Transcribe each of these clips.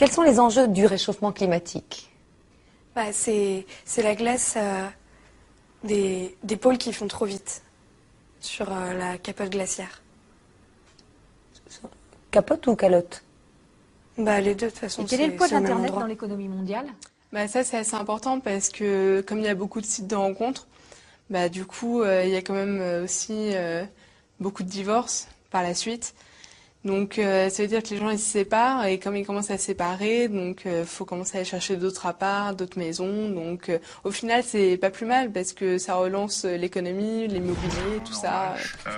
Quels sont les enjeux du réchauffement climatique? C'est la glace des pôles qui font trop vite sur la capote glaciaire. Capote ou calotte? Les deux, de toute façon, Et quel est le poids c'est au même d'Internet endroit. dans l'économie mondiale? Ça, c'est assez important parce que comme il y a beaucoup de sites de rencontres, du coup, il y a quand même aussi beaucoup de divorces par la suite. Donc, ça veut dire que les gens, ils se séparent et comme ils commencent à se séparer, donc faut commencer à aller chercher d'autres apparts, d'autres maisons. Donc, au final, c'est pas plus mal parce que ça relance l'économie, l'immobilier, tout ça.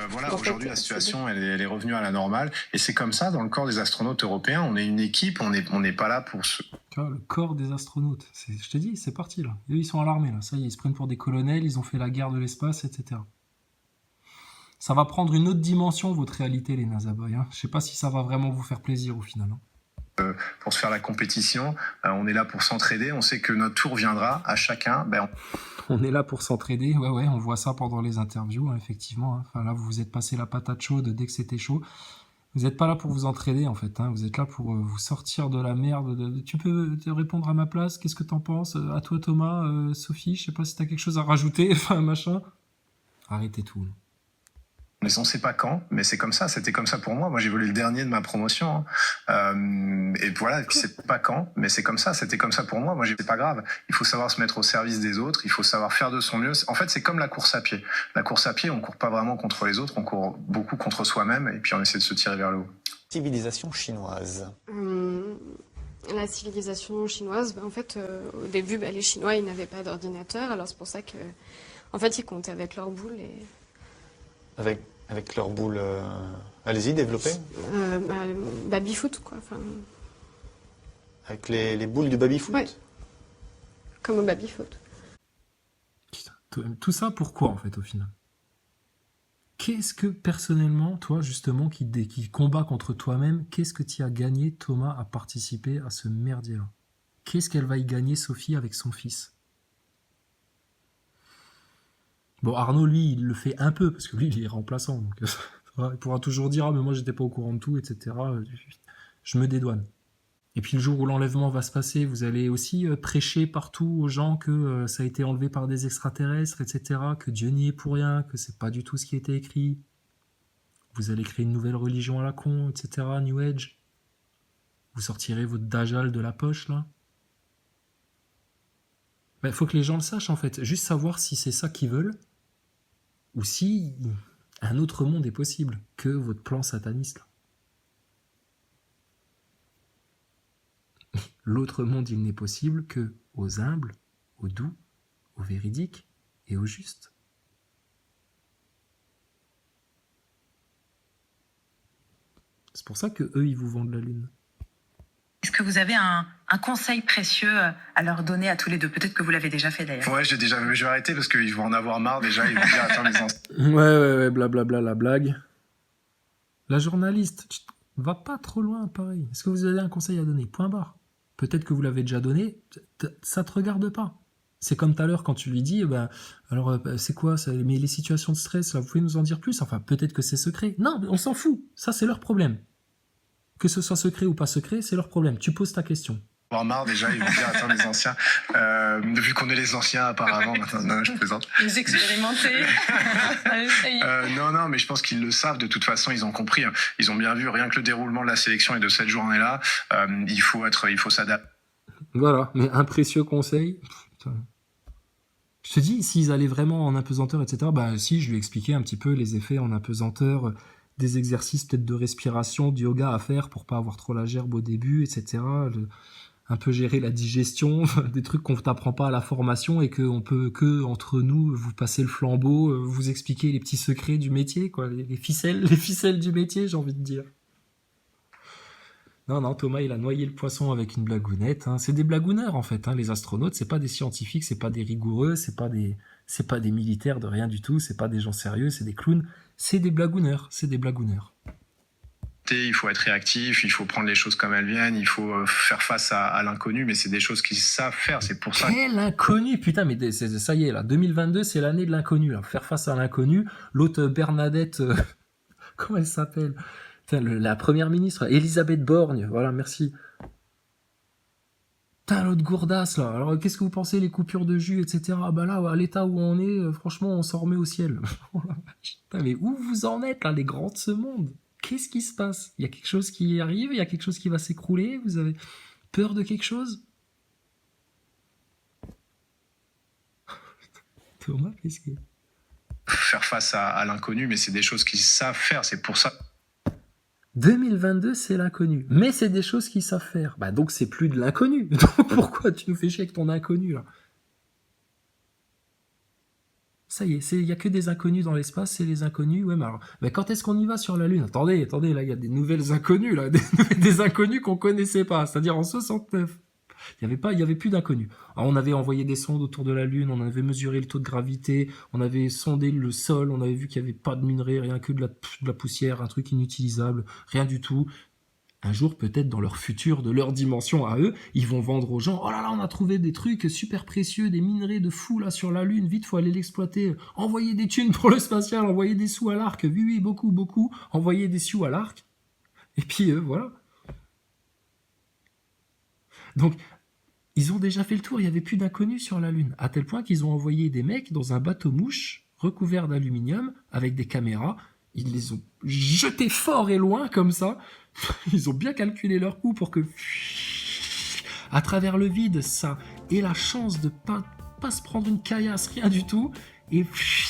Voilà, Donc, en aujourd'hui, fait, la c'est situation, elle est revenue à la normale. Et c'est comme ça, dans le corps des astronautes européens, on est une équipe, on n'est pas là pour se... Tu vois, le corps des astronautes. Je t'ai dit, c'est parti là. Eux, ils sont à l'armée là. Ça y est, ils se prennent pour des colonels, ils ont fait la guerre de l'espace, etc. Ça va prendre une autre dimension, votre réalité, les Nazaboy. Hein. Je sais pas si ça va vraiment vous faire plaisir au final. Hein. Pour se faire la compétition, on est là pour s'entraider, on sait que notre tour viendra à chacun. On est là pour s'entraider, ouais, on voit ça pendant les interviews, hein, effectivement. Hein. Enfin, là, vous vous êtes passé la patate chaude dès que c'était chaud. Vous n'êtes pas là pour vous entraider, en fait. Hein. Vous êtes là pour vous sortir de la merde. Tu peux te répondre à ma place? Qu'est-ce que t'en penses? À toi, Thomas, Sophie, je sais pas si t'as quelque chose à rajouter, enfin, machin. Arrêtez tout. Mais on ne sait pas quand, mais c'est comme ça, c'était comme ça pour moi. Moi, j'ai volé le dernier de ma promotion. Et voilà, c'est pas quand, mais c'est comme ça, c'était comme ça pour moi. Moi, c'est pas grave. Il faut savoir se mettre au service des autres, il faut savoir faire de son mieux. En fait, c'est comme la course à pied. La course à pied, on court pas vraiment contre les autres, on court beaucoup contre soi-même, et puis on essaie de se tirer vers le haut. Civilisation chinoise. La civilisation chinoise, au début, les Chinois, ils n'avaient pas d'ordinateur, alors c'est pour ça que, ils comptaient avec leur boule et... Avec leur boule... Allez-y, développez. Baby-foot, quoi. Avec les boules du baby-foot. Ouais. Comme au baby-foot. Tout ça pourquoi, en fait, au final? Qu'est-ce que, personnellement, toi, justement, qui combat contre toi-même, qu'est-ce que tu as gagné, Thomas, à participer à ce merdier-là? Qu'est-ce qu'elle va y gagner, Sophie, avec son fils? Bon, Arnaud, lui, il le fait un peu, parce que lui, il est remplaçant. Donc, il pourra toujours dire « Ah, mais moi, j'étais pas au courant de tout, etc. » Je me dédouane. Et puis, le jour où l'enlèvement va se passer, vous allez aussi prêcher partout aux gens que ça a été enlevé par des extraterrestres, etc., que Dieu n'y est pour rien, que c'est pas du tout ce qui a été écrit. Vous allez créer une nouvelle religion à la con, etc., New Age. Vous sortirez votre Dajjal de la poche, là. Il faut que les gens le sachent, en fait. Juste savoir si c'est ça qu'ils veulent ou si un autre monde est possible que votre plan sataniste. Là. L'autre monde, il n'est possible que aux humbles, aux doux, aux véridiques et aux justes. C'est pour ça que eux, ils vous vendent la lune. Est-ce que vous avez un conseil précieux à leur donner à tous les deux? Peut-être que vous l'avez déjà fait d'ailleurs. Ouais, je vais arrêter parce qu'ils vont en avoir marre déjà, ils vont dire « Attends, les anciens... » Ouais, blablabla, la blague. La journaliste, va pas trop loin, pareil. Est-ce que vous avez un conseil à donner? Point barre. Peut-être que vous l'avez déjà donné, ça te regarde pas. C'est comme tout à l'heure quand tu lui dis, alors c'est quoi ça? Mais les situations de stress, là, vous pouvez nous en dire plus? Enfin, peut-être que c'est secret. Non, on s'en fout. Ça, c'est leur problème. Que ce soit secret ou pas secret, c'est leur problème. Tu poses ta question. Avoir marre déjà, ils vont dire attends les anciens, vu qu'on est les anciens apparemment, non je plaisante. Les expérimentés. Non, mais je pense qu'ils le savent, de toute façon ils ont compris, ils ont bien vu, rien que le déroulement de la sélection et de cette journée-là, il faut s'adapter. Voilà, mais un précieux conseil. Putain. Je te dis, s'ils allaient vraiment en apesanteur, etc., si, je lui ai expliqué un petit peu les effets en apesanteur, des exercices peut-être de respiration, du yoga à faire pour pas avoir trop la gerbe au début, etc., un peu gérer la digestion, des trucs qu'on t'apprend pas à la formation et qu'on peut que entre nous vous passer le flambeau, vous expliquer les petits secrets du métier, quoi, les ficelles du métier, j'ai envie de dire. Non, Thomas, il a noyé le poisson avec une blagounette. Hein. C'est des blagouneurs en fait. Hein. Les astronautes, c'est pas des scientifiques, c'est pas des rigoureux, c'est pas des militaires de rien du tout, c'est pas des gens sérieux, c'est des clowns, c'est des blagouneurs. Il faut être réactif, il faut prendre les choses comme elles viennent, il faut faire face à l'inconnu, mais c'est des choses qu'ils savent faire, c'est pour ça. Quel inconnu, putain, mais ça y est, là, 2022, c'est l'année de l'inconnu, là. Faire face à l'inconnu. L'autre Bernadette, comment elle s'appelle? Putain, la première ministre, Elisabeth Borgne, voilà, merci. Putain, l'autre gourdasse, là. Alors, qu'est-ce que vous pensez, les coupures de jus, etc. Ah bah là, à l'état où on est, franchement, on s'en remet au ciel. Oh la vache. Putain, mais où vous en êtes, là, les grands de ce monde? Qu'est-ce qui se passe? Il y a quelque chose qui arrive? Il y a quelque chose qui va s'écrouler? Vous avez peur de quelque chose? Thomas, qu'est-ce que... Faire face à l'inconnu, mais c'est des choses qu'ils savent faire, c'est pour ça. 2022, c'est l'inconnu. Mais c'est des choses qu'ils savent faire. Bah donc c'est plus de l'inconnu. Donc pourquoi tu nous fais chier avec ton inconnu, là? Ça y est, il y a que des inconnus dans l'espace, c'est les inconnus. Ouais, mais alors, mais quand est-ce qu'on y va sur la Lune? Attendez, là, il y a des nouvelles inconnues, là, des inconnus qu'on connaissait pas, c'est-à-dire en 69. Il y avait plus d'inconnus. Alors, on avait envoyé des sondes autour de la Lune, on avait mesuré le taux de gravité, on avait sondé le sol, on avait vu qu'il n'y avait pas de minerais, rien que de la poussière, un truc inutilisable, rien du tout. Un jour, peut-être dans leur futur, de leur dimension à eux, ils vont vendre aux gens, oh là là, on a trouvé des trucs super précieux, des minerais de fou là sur la Lune, vite, faut aller l'exploiter, envoyer des thunes pour le spatial, envoyer des sous à l'arc, oui, beaucoup, envoyer des sous à l'arc. Et puis voilà. Donc, ils ont déjà fait le tour, il n'y avait plus d'inconnus sur la Lune, à tel point qu'ils ont envoyé des mecs dans un bateau-mouche recouvert d'aluminium avec des caméras. Ils les ont jetés fort et loin comme ça. Ils ont bien calculé leur coup pour que, à travers le vide, ça ait la chance de pas se prendre une caillasse, rien du tout. Et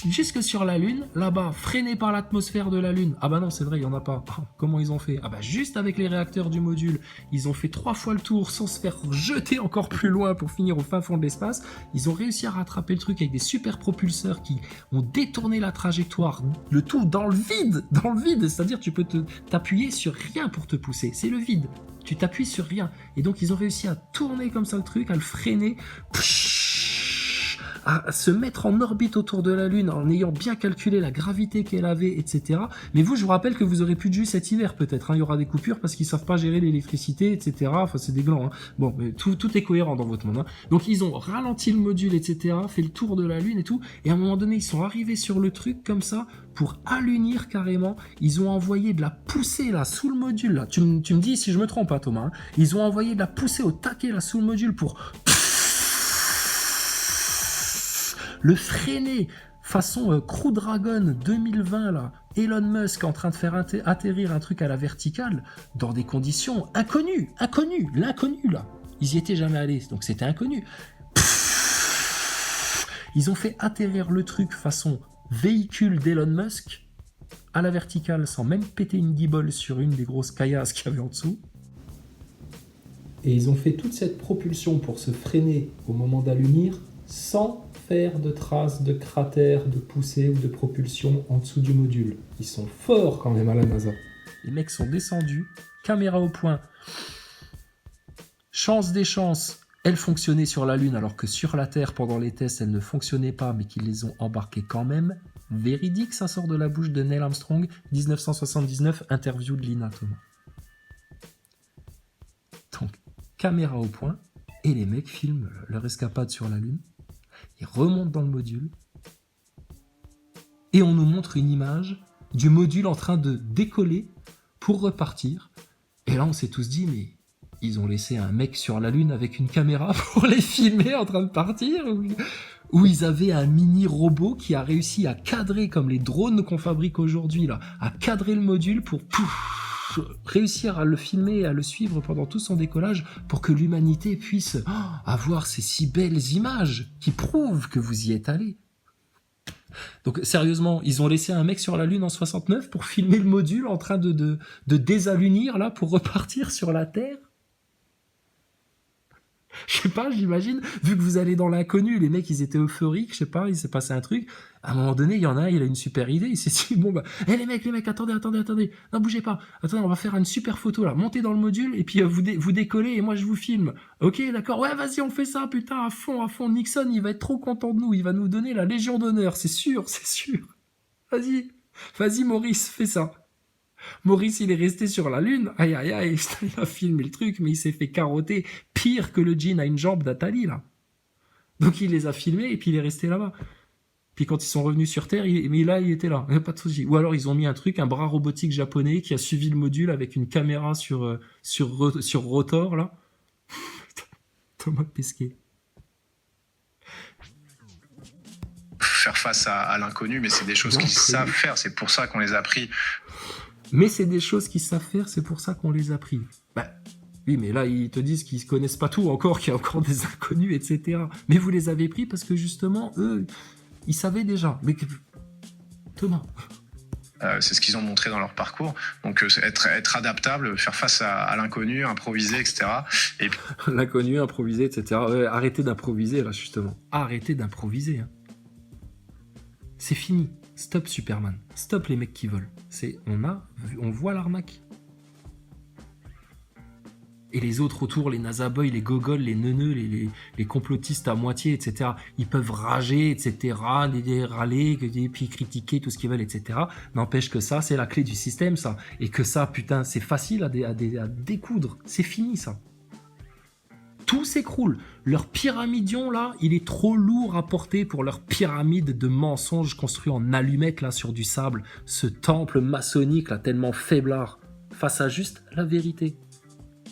jusque sur la Lune, là-bas, freiné par l'atmosphère de la Lune. Ah bah non, c'est vrai, il n'y en a pas. Comment ils ont fait? Ah bah juste avec les réacteurs du module, ils ont fait 3 fois le tour sans se faire jeter encore plus loin pour finir au fin fond de l'espace. Ils ont réussi à rattraper le truc avec des super propulseurs qui ont détourné la trajectoire, le tout dans le vide, c'est-à-dire tu peux t'appuyer sur rien pour te pousser, c'est le vide. Tu t'appuies sur rien. Et donc ils ont réussi à tourner comme ça le truc, à le freiner, à se mettre en orbite autour de la Lune en ayant bien calculé la gravité qu'elle avait, etc. Mais vous, je vous rappelle que vous aurez plus de jus cet hiver peut-être. Il y aura des coupures parce qu'ils savent pas gérer l'électricité, etc. Enfin, c'est des glands. Bon, mais tout est cohérent dans votre monde. Donc, ils ont ralenti le module, etc., fait le tour de la Lune et tout. Et à un moment donné, ils sont arrivés sur le truc comme ça pour allunir carrément. Ils ont envoyé de la poussée là sous le module. Là. Tu me dis si je me trompe, Thomas. Ils ont envoyé de la poussée au taquet là sous le module pour le freiner façon Crew Dragon 2020 là, Elon Musk en train de faire atterrir un truc à la verticale dans des conditions inconnues, l'inconnu là. Ils y étaient jamais allés, donc c'était inconnu. Ils ont fait atterrir le truc façon véhicule d'Elon Musk à la verticale sans même péter une guibole sur une des grosses caillasses qu'il y avait en dessous. Et ils ont fait toute cette propulsion pour se freiner au moment d'allunir sans faire de traces de cratères, de poussée ou de propulsion en dessous du module. Ils sont forts quand même à la NASA. Les mecs sont descendus, caméra au point. Chance des chances, elle fonctionnait sur la Lune alors que sur la Terre, pendant les tests, elle ne fonctionnait pas, mais qu'ils les ont embarqués quand même. Véridique, ça sort de la bouche de Neil Armstrong, 1979, interview de Lina Thomas. Donc, caméra au point, et les mecs filment leur escapade sur la Lune. Ils remontent dans le module et on nous montre une image du module en train de décoller pour repartir. Et là, on s'est tous dit, mais ils ont laissé un mec sur la Lune avec une caméra pour les filmer en train de partir, ou ils avaient un mini robot qui a réussi à cadrer, comme les drones qu'on fabrique aujourd'hui, là, à cadrer le module pour réussir à le filmer et à le suivre pendant tout son décollage pour que l'humanité puisse avoir ces si belles images qui prouvent que vous y êtes allé. Donc sérieusement, ils ont laissé un mec sur la Lune en 69 pour filmer le module en train de désalunir là pour repartir sur la Terre. Je sais pas, j'imagine, vu que vous allez dans l'inconnu, les mecs ils étaient euphoriques, je sais pas, il s'est passé un truc. À un moment donné, il y en a un, il a une super idée, il s'est dit, bon bah, les mecs, attendez, non bougez pas, attendez, on va faire une super photo là, montez dans le module, et puis vous décollez et moi je vous filme. Ok, d'accord, ouais vas-y on fait ça, putain, à fond, Nixon il va être trop content de nous, il va nous donner la Légion d'honneur, c'est sûr. Vas-y Maurice, fais ça. Maurice, il est resté sur la Lune. Aïe, il a filmé le truc, mais il s'est fait carotter pire que le djinn à une jambe d'Atali, là. Donc il les a filmés et puis il est resté là-bas. Puis quand ils sont revenus sur Terre, il était là. Pas de souci. Ou alors ils ont mis un bras robotique japonais qui a suivi le module avec une caméra sur rotor, là. Thomas Pesquet. Faire face à l'inconnu, mais c'est des choses qu'ils savent faire. C'est pour ça qu'on les a pris. Mais c'est des choses qu'ils savent faire, c'est pour ça qu'on les a pris. Bah, oui, mais là, ils te disent qu'ils ne connaissent pas tout encore, qu'il y a encore des inconnus, etc. Mais vous les avez pris parce que justement, eux, ils savaient déjà. Mais Thomas... c'est ce qu'ils ont montré dans leur parcours. Donc être adaptable, faire face à l'inconnu, improviser, etc. Et puis... L'inconnu, improviser, etc. Arrêtez d'improviser, là, justement. Arrêtez d'improviser. Hein. C'est fini. Stop Superman. Stop les mecs qui volent. On voit l'arnaque. Et les autres autour, les NASA boys, les gogols, les neuneux, les complotistes à moitié, etc. Ils peuvent rager, etc., râler, puis critiquer tout ce qu'ils veulent, etc. N'empêche que ça, c'est la clé du système, ça. Et que ça, putain, c'est facile à découdre. C'est fini, ça. Tout s'écroule. Leur pyramidion, là, il est trop lourd à porter pour leur pyramide de mensonges construits en allumettes, là, sur du sable. Ce temple maçonnique, là, tellement faiblard. Face à juste la vérité.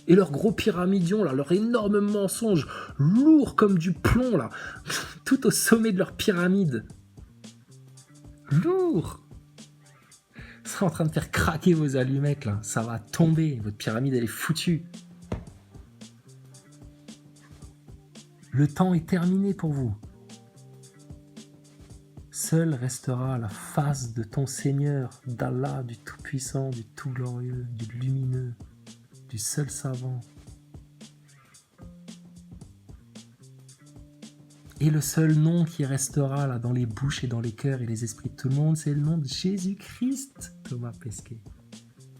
Et leur gros pyramidion, là, leur énorme mensonge, lourd comme du plomb, là, tout au sommet de leur pyramide. Lourd. C'est en train de faire craquer vos allumettes, là. Ça va tomber. Votre pyramide, elle est foutue. Le temps est terminé pour vous. Seule restera la face de ton Seigneur, d'Allah, du Tout-Puissant, du Tout-Glorieux, du Lumineux, du seul savant. Et le seul nom qui restera là dans les bouches et dans les cœurs et les esprits de tout le monde, c'est le nom de Jésus-Christ, Thomas Pesquet.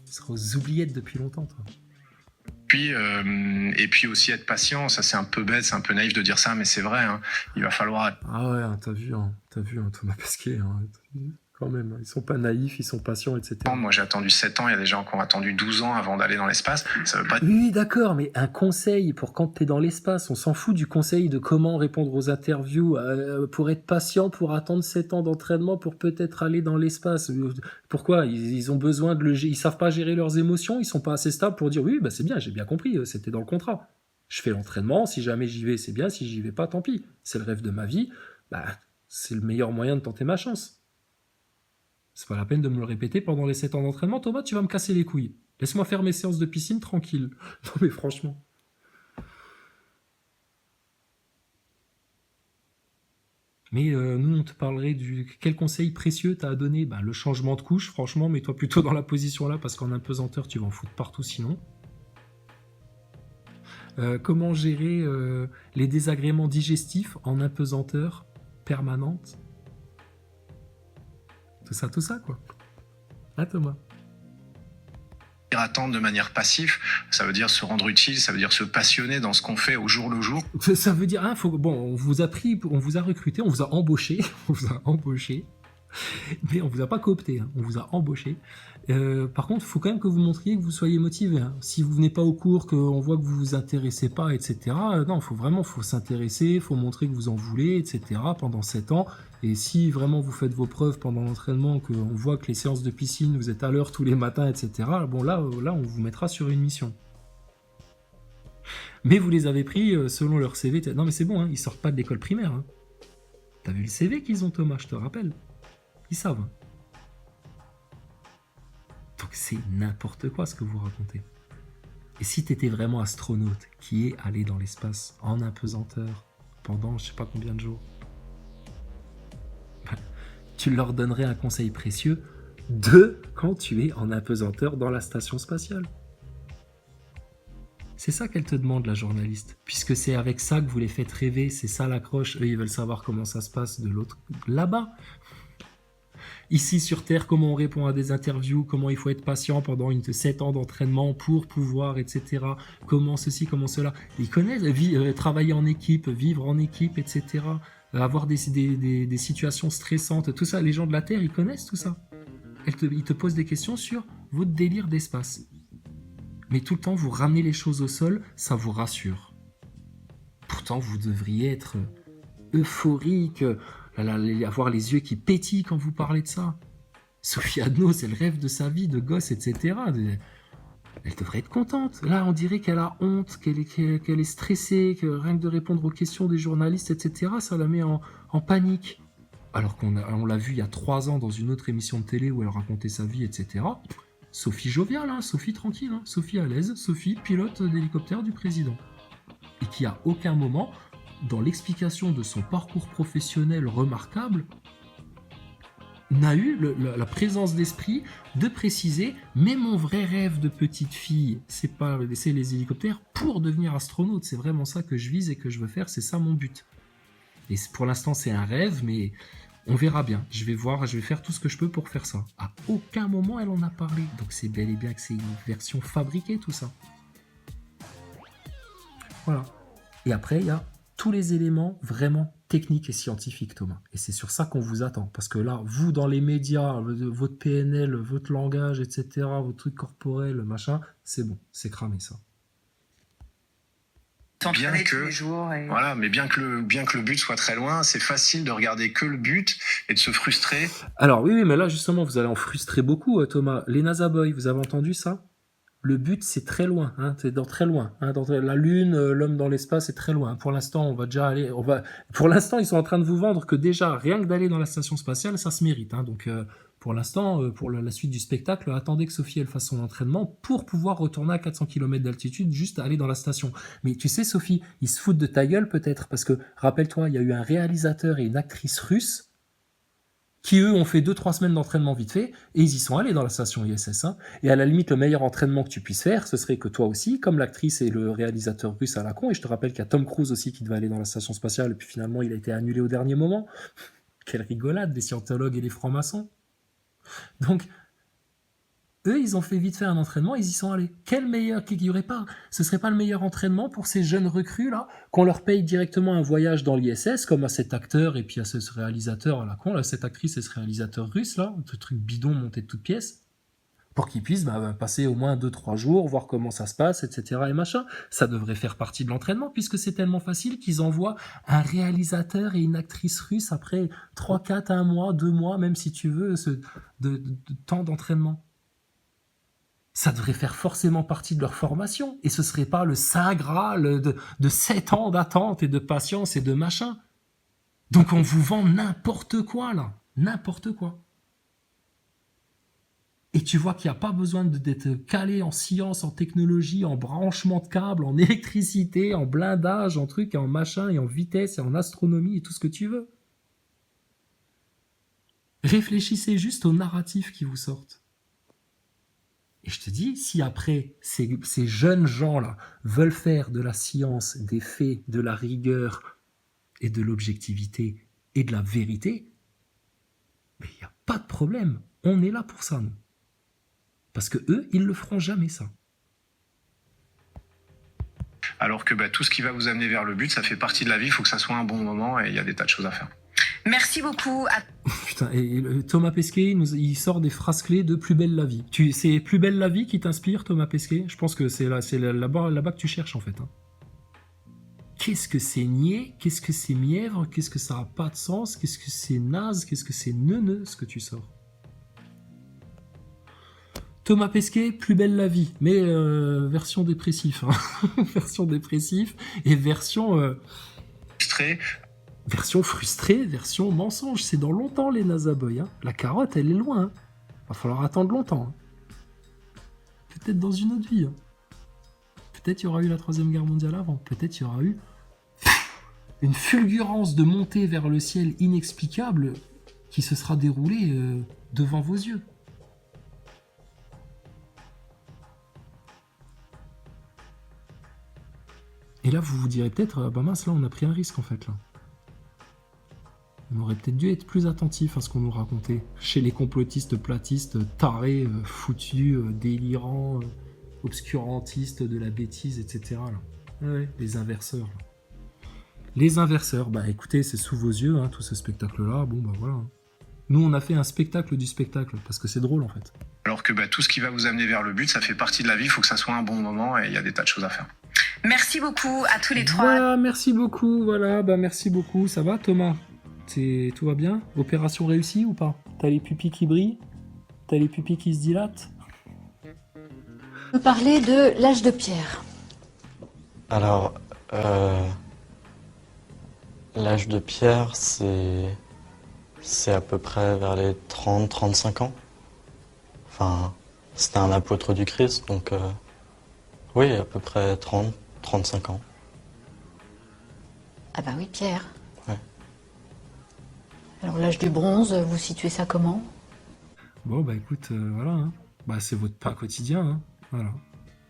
Tu seras aux oubliettes depuis longtemps, toi. Et puis aussi être patient, ça c'est un peu bête, c'est un peu naïf de dire ça, mais c'est vrai, hein, il va falloir... Ah ouais, t'as vu Thomas Pesquet, hein, quand même, ils sont pas naïfs, ils sont patients, etc. Moi j'ai attendu 7 ans, il y a des gens qui ont attendu 12 ans avant d'aller dans l'espace, ça veut pas... Oui, d'accord, mais un conseil pour quand t'es dans l'espace, on s'en fout du conseil de comment répondre aux interviews, pour être patient, pour attendre 7 ans d'entraînement, pour peut-être aller dans l'espace. Pourquoi ? Ils ont besoin ils savent pas gérer leurs émotions, ils sont pas assez stables pour dire oui, bah c'est bien, j'ai bien compris, c'était dans le contrat. Je fais l'entraînement, si jamais j'y vais, c'est bien, si j'y vais pas, tant pis. C'est le rêve de ma vie, bah c'est le meilleur moyen de tenter ma chance. C'est pas la peine de me le répéter pendant les 7 ans d'entraînement. Thomas, tu vas me casser les couilles. Laisse-moi faire mes séances de piscine tranquille. Non mais franchement. Mais nous, on te parlerait quel conseil précieux t'as à donner ? Le changement de couche, franchement, mets-toi plutôt dans la position là, parce qu'en apesanteur, tu vas en foutre partout sinon. Comment gérer les désagréments digestifs en apesanteur permanente ? Tout ça, quoi. Ah, Thomas. Attendre de manière passive, ça veut dire se rendre utile, ça veut dire se passionner dans ce qu'on fait au jour le jour. Ça veut dire, on vous a recruté, on vous a embauché, mais on vous a pas coopté, hein, on vous a embauché. Par contre, il faut quand même que vous montriez que vous soyez motivé. Hein. Si vous venez pas au cours, qu'on voit que vous vous intéressez pas, etc. Non, faut s'intéresser, faut montrer que vous en voulez, etc. pendant 7 ans. Et si vraiment vous faites vos preuves pendant l'entraînement, qu'on voit que les séances de piscine, vous êtes à l'heure tous les matins, etc. Bon, là, on vous mettra sur une mission. Mais vous les avez pris selon leur CV. Non, mais c'est bon, hein, ils sortent pas de l'école primaire. Hein. T'as vu le CV qu'ils ont, Thomas, je te rappelle. Ils savent. Donc c'est n'importe quoi ce que vous racontez. Et si t'étais vraiment astronaute, qui est allé dans l'espace en apesanteur pendant je sais pas combien de jours, tu leur donnerais un conseil précieux de quand tu es en apesanteur dans la station spatiale. C'est ça qu'elle te demande, la journaliste. Puisque c'est avec ça que vous les faites rêver, c'est ça l'accroche. Eux, ils veulent savoir comment ça se passe de l'autre, là-bas. Ici sur Terre, comment on répond à des interviews, comment il faut être patient pendant 7 ans d'entraînement pour pouvoir, etc. Comment ceci, comment cela. Ils connaissent, travailler en équipe, vivre en équipe, etc. Avoir des situations stressantes, tout ça. Les gens de la Terre, ils connaissent tout ça. Ils te posent des questions sur votre délire d'espace. Mais tout le temps, vous ramenez les choses au sol, ça vous rassure. Pourtant, vous devriez être euphorique, avoir les yeux qui pétillent quand vous parlez de ça. Sophie Adno, c'est le rêve de sa vie, de gosse, etc. Elle devrait être contente. Là, on dirait qu'elle a honte, qu'elle est stressée, que rien que de répondre aux questions des journalistes, etc., ça la met en panique. Alors on l'a vu il y a 3 ans dans une autre émission de télé où elle racontait sa vie, etc. Sophie joviale, hein, Sophie tranquille, hein, Sophie à l'aise, Sophie pilote d'hélicoptère du président. Et qui à aucun moment, dans l'explication de son parcours professionnel remarquable, n'a eu la présence d'esprit de préciser « mais mon vrai rêve de petite fille, c'est les hélicoptères pour devenir astronaute, c'est vraiment ça que je vise et que je veux faire, c'est ça mon but ». Et pour l'instant c'est un rêve, mais on verra bien, je vais faire tout ce que je peux pour faire ça. À aucun moment elle en a parlé, donc c'est bel et bien que c'est une version fabriquée tout ça. Voilà. Et après il y a tous les éléments vraiment techniques et scientifiques, Thomas. Et c'est sur ça qu'on vous attend. Parce que là, vous, dans les médias, votre PNL, votre langage, etc., vos trucs corporels, machin, c'est bon, c'est cramé, ça. S'entraîner tous les jours. Voilà, mais bien que le but soit très loin, c'est facile de regarder que le but et de se frustrer. Alors, oui, mais là, justement, vous allez en frustrer beaucoup, Thomas. Les NASA Boys, vous avez entendu ça ? Le but, c'est très loin, hein, c'est dans très loin. Hein, dans la Lune, l'homme dans l'espace, c'est très loin. Pour l'instant, Pour l'instant, ils sont en train de vous vendre que déjà, rien que d'aller dans la station spatiale, ça se mérite. Hein. Donc, pour l'instant, pour la suite du spectacle, attendez que Sophie elle fasse son entraînement pour pouvoir retourner à 400 km d'altitude, juste aller dans la station. Mais tu sais, Sophie, ils se foutent de ta gueule peut-être, parce que, rappelle-toi, il y a eu un réalisateur et une actrice russe qui eux ont fait 2-3 semaines d'entraînement vite fait, et ils y sont allés dans la station ISS. Hein. Et à la limite, le meilleur entraînement que tu puisses faire, ce serait que toi aussi, comme l'actrice et le réalisateur russe à la con, et je te rappelle qu'il y a Tom Cruise aussi qui devait aller dans la station spatiale, et puis finalement il a été annulé au dernier moment. Quelle rigolade, les scientologues et les francs-maçons. Donc, eux, ils ont fait vite fait un entraînement, ils y sont allés. Quel meilleur qu'il y aurait pas. Ce serait pas le meilleur entraînement pour ces jeunes recrues là, qu'on leur paye directement un voyage dans l'ISS, comme à cet acteur et puis à ce réalisateur à la con, là, cette actrice et ce réalisateur russe là, ce truc bidon monté de toutes pièces, pour qu'ils puissent passer au moins 2-3 jours, voir comment ça se passe, etc. et machin. Ça devrait faire partie de l'entraînement, puisque c'est tellement facile qu'ils envoient un réalisateur et une actrice russe après 3, 4, 1 mois, 2 mois, même si tu veux, de temps d'entraînement. Ça devrait faire forcément partie de leur formation. Et ce serait pas le saint graal de 7 ans d'attente et de patience et de machin. Donc on vous vend n'importe quoi, là. N'importe quoi. Et tu vois qu'il n'y a pas besoin d'être calé en science, en technologie, en branchement de câbles, en électricité, en blindage, en trucs, en machin, et en vitesse, et en astronomie, et tout ce que tu veux. Réfléchissez juste aux narratifs qui vous sortent. Et je te dis, si après, ces jeunes gens-là veulent faire de la science, des faits, de la rigueur et de l'objectivité et de la vérité, mais il n'y a pas de problème. On est là pour ça, nous. Parce que eux, ils le feront jamais, ça. Alors que tout ce qui va vous amener vers le but, ça fait partie de la vie, il faut que ça soit un bon moment et il y a des tas de choses à faire. Merci beaucoup. Putain, et Thomas Pesquet, il sort des phrases clés de Plus belle la vie. C'est Plus belle la vie qui t'inspire, Thomas Pesquet ? Je pense que c'est là-bas que tu cherches, en fait. Hein. Qu'est-ce que c'est niais ? Qu'est-ce que c'est mièvre ? Qu'est-ce que ça n'a pas de sens ? Qu'est-ce que c'est naze ? Qu'est-ce que c'est neuneux, ce que tu sors ? Thomas Pesquet, Plus belle la vie, mais version dépressif. Hein. Version dépressif et version... Version frustrée, version mensonge. C'est dans longtemps, les NASA Boys. Hein. La carotte, elle est loin. Hein. Va falloir attendre longtemps. Hein. Peut-être dans une autre vie. Hein. Peut-être il y aura eu la 3e guerre mondiale avant. Peut-être il y aura eu une fulgurance de montée vers le ciel inexplicable qui se sera déroulée devant vos yeux. Et là, vous vous direz peut-être, bah mince, là, on a pris un risque, en fait, là. On aurait peut-être dû être plus attentif à ce qu'on nous racontait. Chez les complotistes platistes, tarés, foutus, délirants, obscurantistes de la bêtise, etc. Là. Ouais, les inverseurs. Là. Les inverseurs, bah écoutez, c'est sous vos yeux, hein, tout ce spectacle-là. Bon, bah voilà. Nous, on a fait un spectacle du spectacle, parce que c'est drôle, en fait. Alors que tout ce qui va vous amener vers le but, ça fait partie de la vie, il faut que ça soit un bon moment et il y a des tas de choses à faire. Merci beaucoup à tous les trois. Voilà, merci beaucoup, voilà, bah merci beaucoup. Ça va, Thomas ? Tout va bien ? Opération réussie ou pas ? T'as les pupilles qui brillent ? T'as les pupilles qui se dilatent ? Me parler de l'âge de pierre. Alors, l'âge de pierre, c'est à peu près vers les 30-35 ans. Enfin, c'était un apôtre du Christ, donc oui, à peu près 30-35 ans. Ah bah oui, Pierre. Ouais. Alors l'âge du bronze, vous situez ça comment? Bon, bah écoute, voilà. Hein. Bah, c'est votre pain quotidien. Hein. Voilà.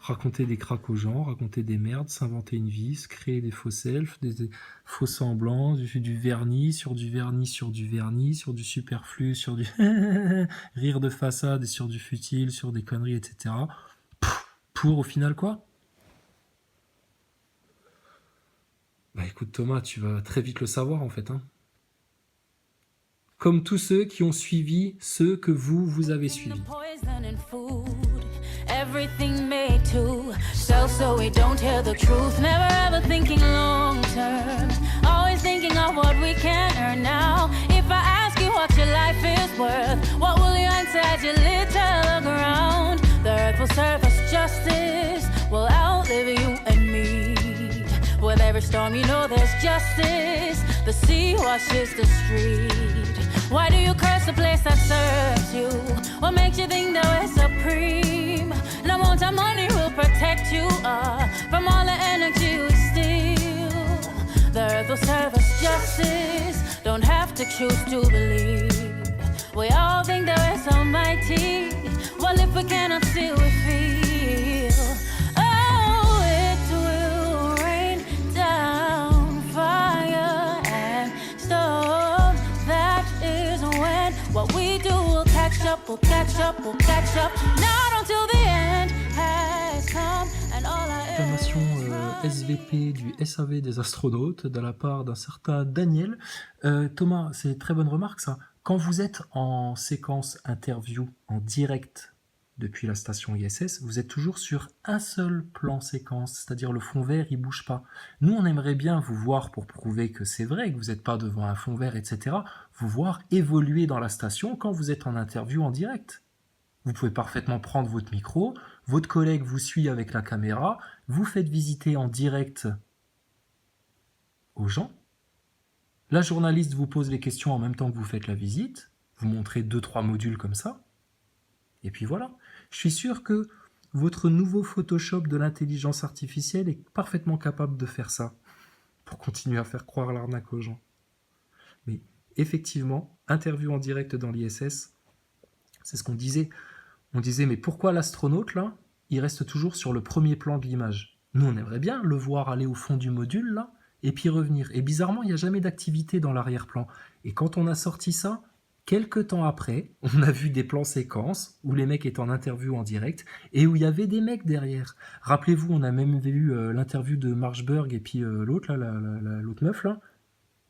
Raconter des cracks aux gens, raconter des merdes, s'inventer une vie, se créer des faux selfs, des faux semblants, du vernis, sur du vernis, sur du vernis, sur du superflu, sur du rire de façade et sur du futile, sur des conneries, etc. Pour au final quoi? Bah écoute Thomas, tu vas très vite le savoir en fait. Hein. Comme tous ceux qui ont suivi ceux que vous avez suivis. Everything made to sell so we don't hear the truth. Never ever thinking long term. Always thinking of what we can earn now. If I ask you what your life is worth, what will you answer as you litter the ground? The earth will serve us justice, will outlive you and me. With every storm you know there's justice. The sea washes the street. Why do you curse the place that serves you? What makes you think that we're supreme? No amount of money will protect you from all the energy we steal. The earth will serve us justice. Don't have to choose to believe. We all think that we're so mighty. Well, if we cannot see, we feel. Oh, it will rain down fire and storm. That is when what we do will catch up, will catch up, will catch up. Not until the end has come and all I Acclamation SVP du SAV des astronautes de la part d'un certain Daniel. Thomas, c'est une très bonne remarque ça. Quand vous êtes en séquence interview en direct depuis la station ISS, vous êtes toujours sur un seul plan séquence, c'est-à-dire le fond vert, il bouge pas. Nous, on aimerait bien vous voir pour prouver que c'est vrai, que vous n'êtes pas devant un fond vert, etc. Vous voir évoluer dans la station quand vous êtes en interview en direct. Vous pouvez parfaitement prendre votre micro, votre collègue vous suit avec la caméra, vous faites visiter en direct aux gens. La journaliste vous pose les questions en même temps que vous faites la visite, vous montrez 2-3 modules comme ça, et puis voilà. Je suis sûr que votre nouveau Photoshop de l'intelligence artificielle est parfaitement capable de faire ça, pour continuer à faire croire l'arnaque aux gens. Mais effectivement, interview en direct dans l'ISS, c'est ce qu'on disait. On disait, mais pourquoi l'astronaute, là, il reste toujours sur le premier plan de l'image? Nous, on aimerait bien le voir aller au fond du module, là, et puis revenir. Et bizarrement, il n'y a jamais d'activité dans l'arrière-plan. Et quand on a sorti ça, quelques temps après, on a vu des plans séquences où les mecs étaient en interview en direct et où il y avait des mecs derrière. Rappelez-vous, on a même vu l'interview de Marshberg et puis l'autre, là, l'autre meuf, là.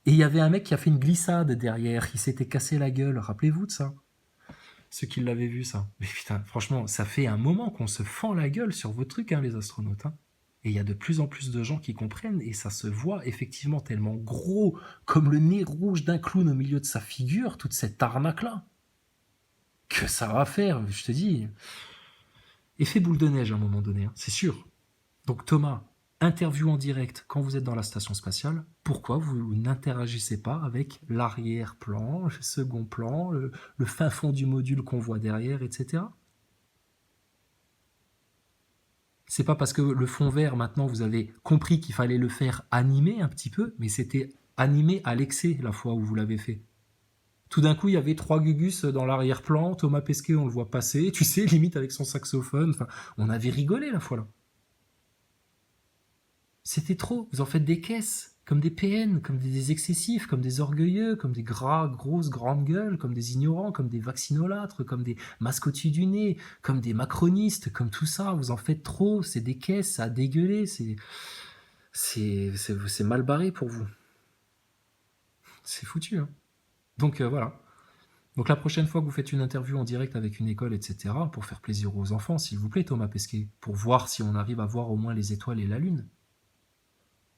Et il y avait un mec qui a fait une glissade derrière, il s'était cassé la gueule. Rappelez-vous de ça? Ceux qui l'avaient vu, ça. Mais putain, franchement, ça fait un moment qu'on se fend la gueule sur vos trucs, hein, les astronautes. Hein. Et il y a de plus en plus de gens qui comprennent, et ça se voit effectivement tellement gros, comme le nez rouge d'un clown au milieu de sa figure, toute cette arnaque-là. Que ça va faire, je te dis. Effet boule de neige à un moment donné, hein, c'est sûr. Donc Thomas, interview en direct quand vous êtes dans la station spatiale, pourquoi vous n'interagissez pas avec l'arrière-plan, le second plan, le fin fond du module qu'on voit derrière, etc. C'est pas parce que le fond vert, maintenant, vous avez compris qu'il fallait le faire animer un petit peu, mais c'était animé à l'excès la fois où vous l'avez fait. Tout d'un coup, il y avait 3 Gugus dans l'arrière-plan, Thomas Pesquet, on le voit passer, tu sais, limite avec son saxophone, enfin, on avait rigolé la fois là. C'était trop, vous en faites des caisses, comme des PN, comme des excessifs, comme des orgueilleux, comme des grosses grandes gueules, comme des ignorants, comme des vaccinolâtres, comme des masques au-dessus du nez, comme des macronistes, comme tout ça, vous en faites trop, c'est des caisses, ça a dégueulé, c'est mal barré pour vous. C'est foutu, hein. Donc voilà. Donc la prochaine fois que vous faites une interview en direct avec une école, etc., pour faire plaisir aux enfants, s'il vous plaît, Thomas Pesquet, pour voir si on arrive à voir au moins les étoiles et la lune.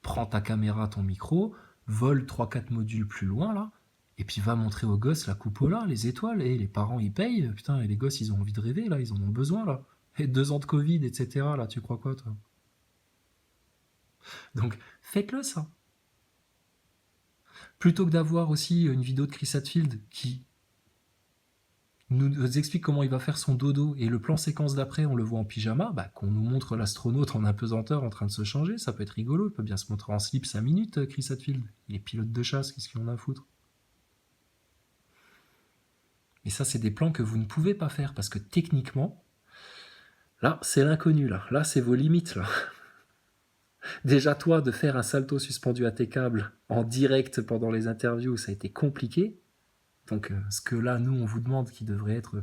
Prends ta caméra, ton micro, vole 3-4 modules plus loin, là, et puis va montrer aux gosses la cupola, les étoiles, et les parents, ils payent, putain, et les gosses, ils ont envie de rêver, là, ils en ont besoin, là. Et 2 ans de Covid, etc. Là, tu crois quoi, toi? Donc, faites-le, ça. Plutôt que d'avoir aussi une vidéo de Chris Hadfield qui nous explique comment il va faire son dodo et le plan séquence d'après, on le voit en pyjama, bah, qu'on nous montre l'astronaute en apesanteur en train de se changer, ça peut être rigolo. Il peut bien se montrer en slip 5 minutes, Chris Hadfield. Il est pilote de chasse, qu'est-ce qu'il en a à foutre? Et ça, c'est des plans que vous ne pouvez pas faire parce que techniquement, là, c'est l'inconnu, là. Là, c'est vos limites, là. Déjà, toi, de faire un salto suspendu à tes câbles en direct pendant les interviews, ça a été compliqué. Donc, ce que là, nous, on vous demande qui devrait être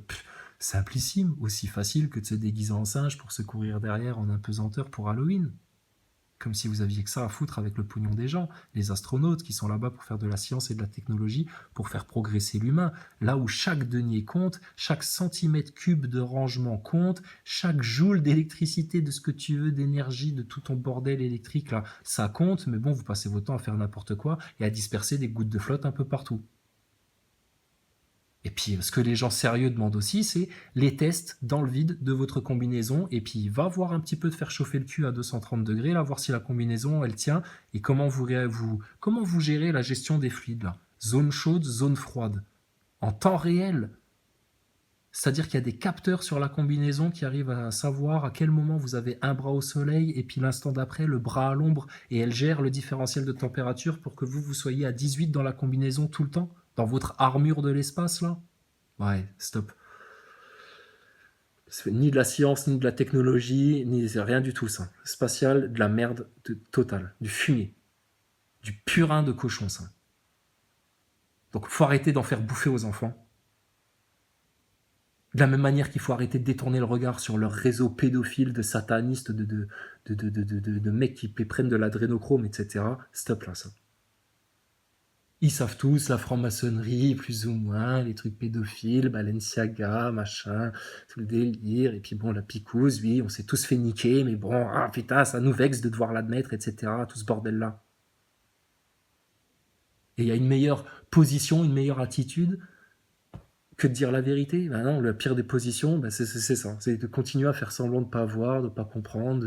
simplissime, aussi facile que de se déguiser en singe pour se courir derrière en apesanteur pour Halloween. Comme si vous aviez que ça à foutre avec le pognon des gens. Les astronautes qui sont là-bas pour faire de la science et de la technologie, pour faire progresser l'humain. Là où chaque denier compte, chaque centimètre cube de rangement compte, chaque joule d'électricité, de ce que tu veux, d'énergie, de tout ton bordel électrique, là, ça compte. Mais bon, vous passez votre temps à faire n'importe quoi et à disperser des gouttes de flotte un peu partout. Et puis, ce que les gens sérieux demandent aussi, c'est les tests dans le vide de votre combinaison. Et puis, va voir un petit peu de faire chauffer le cul à 230 degrés, là, voir si la combinaison, elle tient. Et comment vous gérez la gestion des fluides, là. Zone chaude, zone froide. En temps réel. C'est-à-dire qu'il y a des capteurs sur la combinaison qui arrivent à savoir à quel moment vous avez un bras au soleil et puis l'instant d'après, le bras à l'ombre. Et elle gère le différentiel de température pour que vous soyez à 18 dans la combinaison tout le temps. Dans votre armure de l'espace, là? Ouais, stop. C'est ni de la science, ni de la technologie, ni rien du tout, ça. Spatial, de la merde totale. Du fumier. Du purin de cochon, ça. Donc, faut arrêter d'en faire bouffer aux enfants. De la même manière qu'il faut arrêter de détourner le regard sur leur réseau pédophile de satanistes, de mecs qui prennent de l'adrénochrome, etc. Stop, là, ça. Ils savent tous, la franc-maçonnerie, plus ou moins, les trucs pédophiles, Balenciaga, machin, tout le délire, et puis bon, la picouse, oui, on s'est tous fait niquer, mais bon, ah putain, ça nous vexe de devoir l'admettre, etc., tout ce bordel-là. Et il y a une meilleure position, une meilleure attitude que de dire la vérité. Ben non, la pire des positions, ben c'est ça, c'est de continuer à faire semblant de ne pas voir, de ne pas comprendre,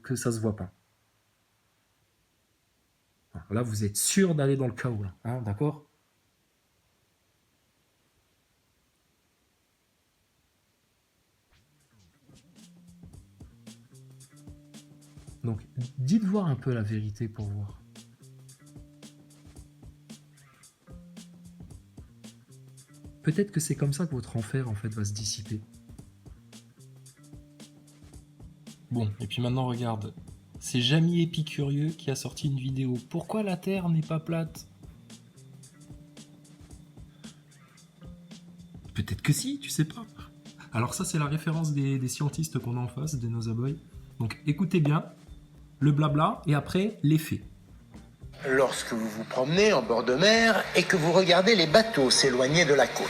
que ça se voit pas. Là, vous êtes sûr d'aller dans le chaos, là, hein, d'accord? Donc, dites voir un peu la vérité pour voir. Peut-être que c'est comme ça que votre enfer, en fait, va se dissiper. Bon, et puis maintenant, regarde. C'est Jamie Épicurieux qui a sorti une vidéo. Pourquoi la Terre n'est pas plate? Peut-être que si, tu sais pas. Alors ça, c'est la référence des scientistes qu'on a en face, des Nozaboy. Donc écoutez bien le blabla et après les faits. Lorsque vous vous promenez en bord de mer et que vous regardez les bateaux s'éloigner de la côte,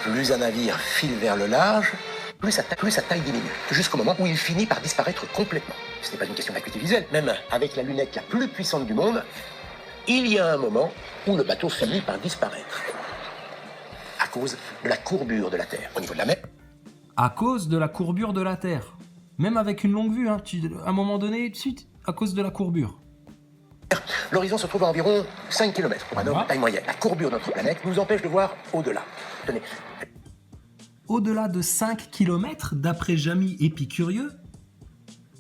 plus un navire file vers le large, plus sa taille diminue, jusqu'au moment où il finit par disparaître complètement. Ce n'est pas une question d'acuité visuelle. Même avec la lunette la plus puissante du monde, il y a un moment où le bateau finit par disparaître. À cause de la courbure de la Terre. Au niveau de la mer. À cause de la courbure de la Terre. Même avec une longue vue, hein, à un moment donné, suite, à cause de la courbure. L'horizon se trouve à environ 5 km pour un homme de taille moyenne. La courbure de notre planète nous empêche de voir au-delà. Tenez. Au-delà de 5 km, d'après Jamie Épicurieux,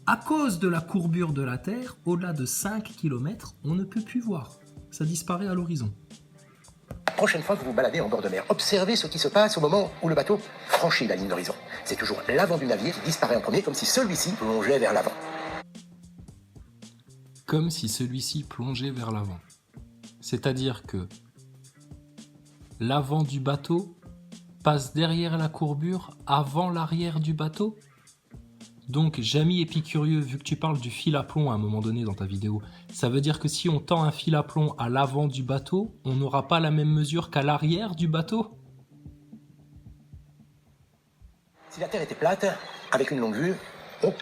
à cause de la courbure de la Terre, au-delà de 5 km, on ne peut plus voir. Ça disparaît à l'horizon. La prochaine fois que vous vous baladez en bord de mer, observez ce qui se passe au moment où le bateau franchit la ligne d'horizon. C'est toujours l'avant du navire qui disparaît en premier, comme si celui-ci plongeait vers l'avant. Comme si celui-ci plongeait vers l'avant. C'est-à-dire que l'avant du bateau passe derrière la courbure avant l'arrière du bateau. Donc, Jamie Épicurieux, vu que tu parles du fil à plomb à un moment donné dans ta vidéo, ça veut dire que si on tend un fil à plomb à l'avant du bateau, on n'aura pas la même mesure qu'à l'arrière du bateau? Si la Terre était plate, avec une longue vue, on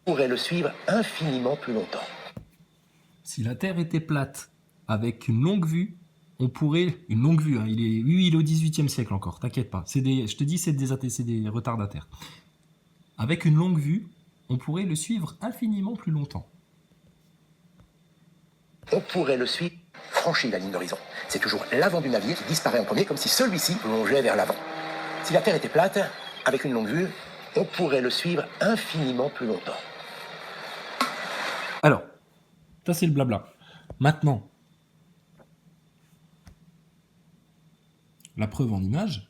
pourrait le suivre infiniment plus longtemps. Si la Terre était plate, avec une longue vue, on pourrait... Une longue vue, hein, il est au 18e siècle encore, t'inquiète pas. Je te dis, c'est des retardataires. Avec une longue vue, on pourrait le suivre infiniment plus longtemps. On pourrait le suivre, franchit la ligne d'horizon. C'est toujours l'avant du navire qui disparaît en premier, comme si celui-ci plongeait vers l'avant. Si la Terre était plate, avec une longue vue, on pourrait le suivre infiniment plus longtemps. Alors, ça c'est le blabla. Maintenant, la preuve en image.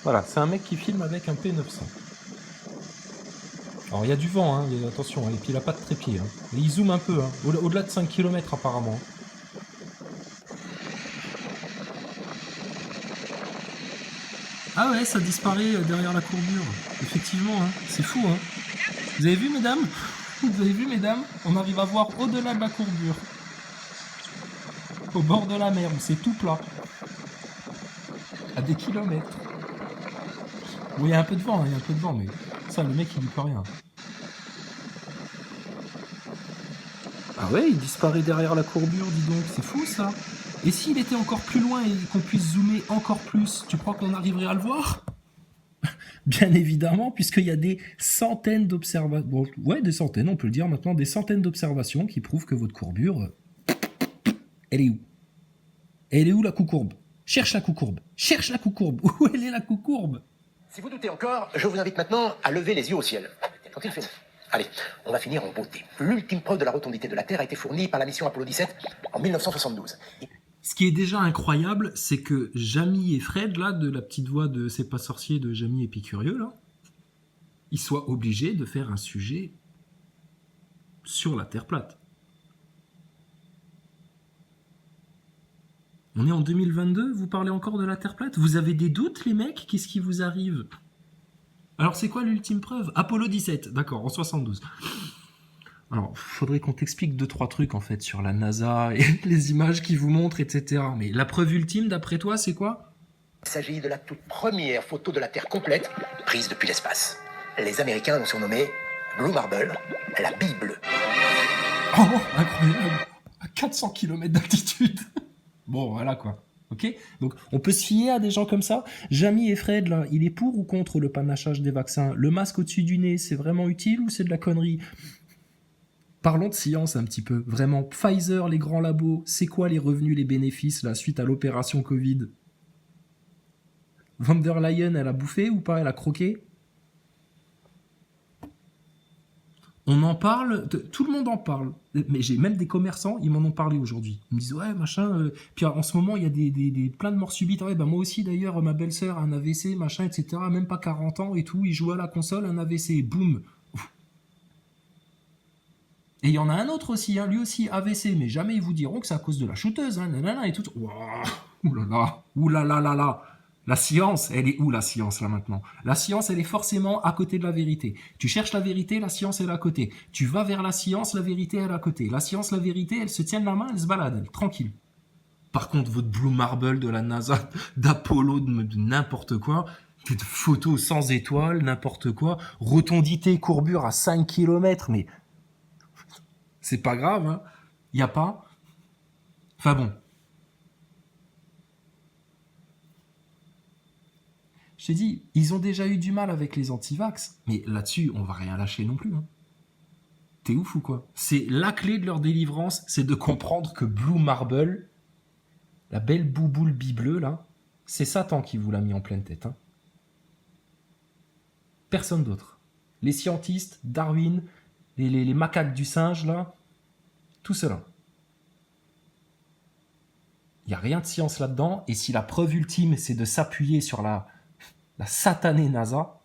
Voilà, c'est un mec qui filme avec un P900. Alors il y a du vent, hein, attention, et puis il a pas de trépied. Hein. Et il zoome un peu, hein, au-delà de 5 km apparemment. Ah ouais, ça disparaît derrière la courbure. Effectivement, hein, c'est fou. Hein. Vous avez vu, mesdames? Vous avez vu, mesdames? On arrive à voir au-delà de la courbure. Au bord de la mer, où c'est tout plat. À des kilomètres. Bon, il y a un peu de vent, hein, mais ça, le mec, il n'y peut rien. Ah ouais, il disparaît derrière la courbure, dis donc, c'est fou, ça. Et s'il était encore plus loin et qu'on puisse zoomer encore plus, tu crois qu'on arriverait à le voir? Bien évidemment, puisqu'il y a des centaines d'observations, bon, ouais, des centaines, on peut le dire maintenant, des centaines d'observations qui prouvent que votre courbure, elle est où? Elle est où la coucourbe? Cherche la coucourbe. Cherche la coucourbe. Où elle est la coucourbe? Si vous doutez encore, je vous invite maintenant à lever les yeux au ciel. Quand il fait... Allez, on va finir en beauté. L'ultime preuve de la rotondité de la Terre a été fournie par la mission Apollo 17 en 1972. Ce qui est déjà incroyable, c'est que Jamie et Fred, là, de la petite voix de C'est pas sorcier de Jamie Épicurieux, là, ils soient obligés de faire un sujet sur la Terre plate. On est en 2022, vous parlez encore de la Terre plate? Vous avez des doutes, les mecs? Qu'est-ce qui vous arrive? Alors, c'est quoi l'ultime preuve? Apollo 17, d'accord, en 72. Alors, faudrait qu'on t'explique 2-3 trucs, en fait, sur la NASA et les images qu'ils vous montrent, etc. Mais la preuve ultime, d'après toi, c'est quoi? Il s'agit de la toute première photo de la Terre complète prise depuis l'espace. Les Américains l'ont surnommée Blue Marble, la bille bleue. Oh, incroyable! À 400 km d'altitude. Bon, voilà, quoi. Ok? Donc, on peut se fier à des gens comme ça. Jamie et Fred, là, il est pour ou contre le panachage des vaccins? Le masque au-dessus du nez, c'est vraiment utile ou c'est de la connerie? Parlons de science un petit peu. Vraiment, Pfizer, les grands labos, c'est quoi les revenus, les bénéfices, là, suite à l'opération Covid? Von der Leyen, elle a bouffé ou pas? Elle a croqué? On en parle, tout le monde en parle. Mais j'ai même des commerçants, ils m'en ont parlé aujourd'hui. Ils me disent, ouais, machin. Puis en ce moment, il y a des plein de morts subites. Ouais, bah, moi aussi, d'ailleurs, ma belle-sœur a un AVC, machin, etc. Même pas 40 ans et tout. Il joue à la console, un AVC. Boum. Et il y en a un autre aussi, hein, lui aussi, AVC. Mais jamais ils vous diront que c'est à cause de la shooteuse. Hein, nanana, et tout. Oulala. Oulala. La science, elle est où la science là maintenant? La science, elle est forcément à côté de la vérité. Tu cherches la vérité, la science, elle est à côté. Tu vas vers la science, la vérité, elle est à côté. La science, la vérité, elles se tiennent la main, elles se baladent, elles, tranquille. Par contre, votre Blue Marble de la NASA, d'Apollo, de n'importe quoi, de photos sans étoiles, n'importe quoi, rotondité, courbure à 5 km, mais c'est pas grave, hein. Y a pas. Enfin bon. Je t'ai dit, ils ont déjà eu du mal avec les anti-vax, mais là-dessus, on va rien lâcher non plus. Hein. T'es ouf ou quoi? C'est la clé de leur délivrance, c'est de comprendre que Blue Marble, la belle bouboule bille-bleue, là, c'est Satan qui vous l'a mis en pleine tête. Hein. Personne d'autre. Les scientistes, Darwin, les macaques du singe, là, tout cela. Il n'y a rien de science là-dedans, et si la preuve ultime, c'est de s'appuyer sur la satanée NASA,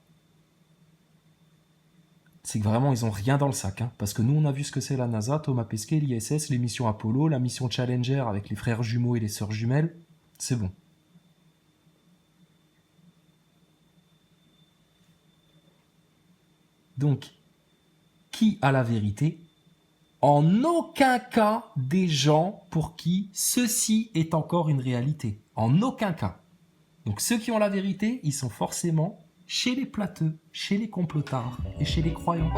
c'est que vraiment, ils ont rien dans le sac. Hein, parce que nous, on a vu ce que c'est la NASA, Thomas Pesquet, l'ISS, les missions Apollo, la mission Challenger avec les frères jumeaux et les sœurs jumelles. C'est bon. Donc, qui a la vérité? En aucun cas des gens pour qui ceci est encore une réalité. En aucun cas. Donc ceux qui ont la vérité, ils sont forcément chez les plateux, chez les complotards et chez les croyants.